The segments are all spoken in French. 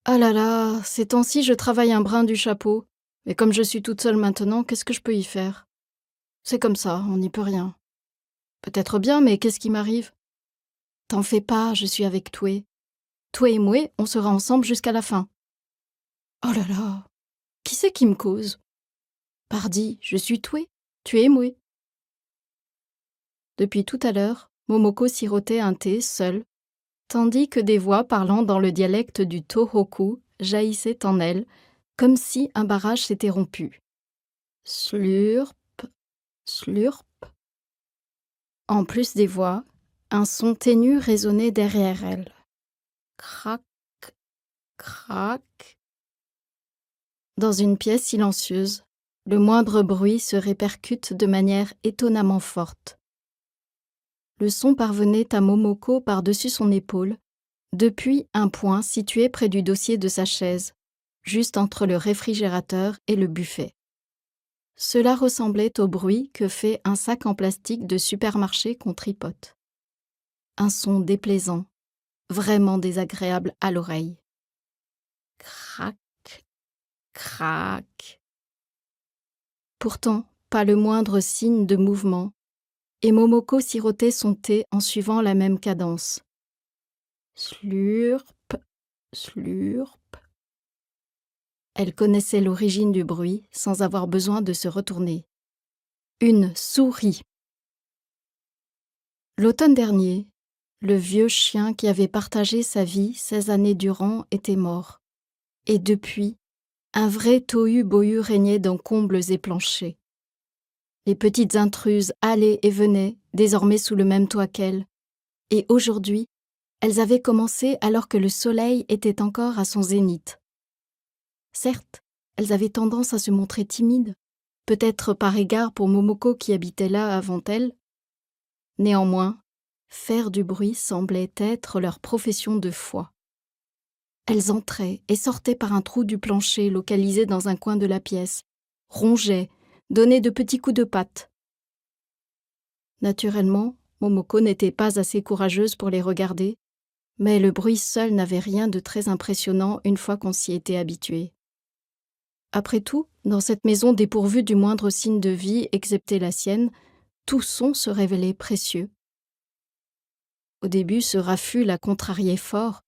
Ah là là, ces temps-ci, je travaille un brin du chapeau. Mais comme je suis toute seule maintenant, qu'est-ce que je peux y faire? C'est comme ça, on n'y peut rien. Peut-être bien, mais qu'est-ce qui m'arrive? T'en fais pas, je suis avec Toué. Toué et Moué, on sera ensemble jusqu'à la fin. Oh là là, qui c'est qui me cause? Pardi, je suis Toué, tu es Moué. Depuis tout à l'heure, Momoko sirotait un thé seule, tandis que des voix parlant dans le dialecte du Tohoku jaillissaient en elle, comme si un barrage s'était rompu. Slurp, slurp. En plus des voix, un son ténu résonnait derrière elle. Crac, crac. Dans une pièce silencieuse, le moindre bruit se répercute de manière étonnamment forte. Le son parvenait à Momoko par-dessus son épaule, depuis un point situé près du dossier de sa chaise, juste entre le réfrigérateur et le buffet. Cela ressemblait au bruit que fait un sac en plastique de supermarché qu'on tripote. Un son déplaisant, vraiment désagréable à l'oreille. Crac, crac. Pourtant, pas le moindre signe de mouvement, et Momoko sirotait son thé en suivant la même cadence. Slurp, slurp. Elle connaissait l'origine du bruit sans avoir besoin de se retourner. Une souris. L'automne dernier, le vieux chien qui avait partagé sa vie 16 années durant était mort. Et depuis, un vrai tohu-bohu régnait dans combles et planchers. Les petites intruses allaient et venaient, désormais sous le même toit qu'elles. Et aujourd'hui, elles avaient commencé alors que le soleil était encore à son zénith. Certes, elles avaient tendance à se montrer timides, peut-être par égard pour Momoko qui habitait là avant elles. Néanmoins, faire du bruit semblait être leur profession de foi. Elles entraient et sortaient par un trou du plancher localisé dans un coin de la pièce, rongeaient, donnaient de petits coups de patte. Naturellement, Momoko n'était pas assez courageuse pour les regarder, mais le bruit seul n'avait rien de très impressionnant une fois qu'on s'y était habitué. Après tout, dans cette maison dépourvue du moindre signe de vie, excepté la sienne, tout son se révélait précieux. Au début, ce raffut la contrariait fort,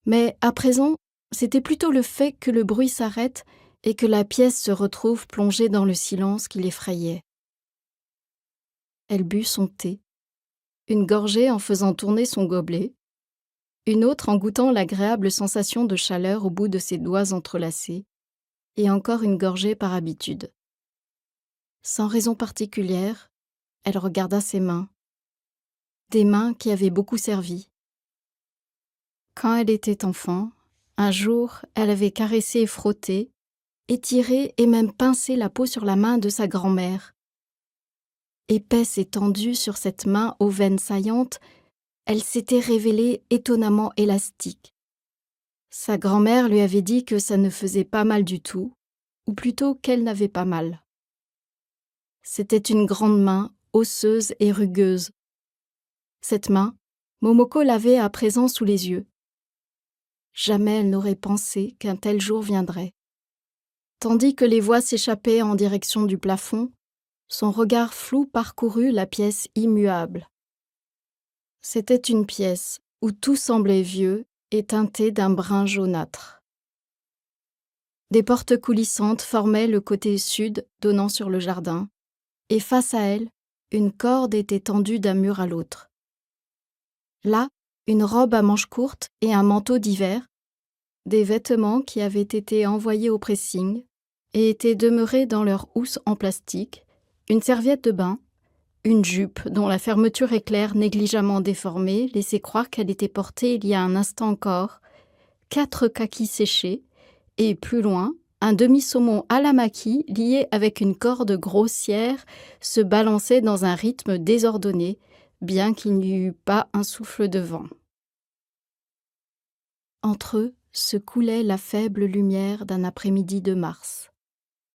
mais à présent, c'était plutôt le fait que le bruit s'arrête et que la pièce se retrouve plongée dans le silence qui l'effrayait. Elle but son thé, une gorgée en faisant tourner son gobelet, une autre en goûtant l'agréable sensation de chaleur au bout de ses doigts entrelacés, et encore une gorgée par habitude. Sans raison particulière, elle regarda ses mains, des mains qui avaient beaucoup servi. Quand elle était enfant, un jour, elle avait caressé et frotté, étiré et même pincé la peau sur la main de sa grand-mère. Épaisse et tendue sur cette main aux veines saillantes, elle s'était révélée étonnamment élastique. Sa grand-mère lui avait dit que ça ne faisait pas mal du tout, ou plutôt qu'elle n'avait pas mal. C'était une grande main, osseuse et rugueuse. Cette main, Momoko l'avait à présent sous les yeux. Jamais elle n'aurait pensé qu'un tel jour viendrait. Tandis que les voix s'échappaient en direction du plafond, son regard flou parcourut la pièce immuable. C'était une pièce où tout semblait vieux et teinté d'un brun jaunâtre. Des portes coulissantes formaient le côté sud donnant sur le jardin, et face à elle, une corde était tendue d'un mur à l'autre. Là, une robe à manches courtes et un manteau d'hiver, des vêtements qui avaient été envoyés au pressing et étaient demeurés dans leur housse en plastique, une serviette de bain, une jupe dont la fermeture éclair négligemment déformée laissait croire qu'elle était portée il y a un instant encore, 4 kakis séchés, et plus loin, un demi-saumon à la maquille lié avec une corde grossière se balançait dans un rythme désordonné, bien qu'il n'y eût pas un souffle de vent. Entre eux se coulait la faible lumière d'un après-midi de mars.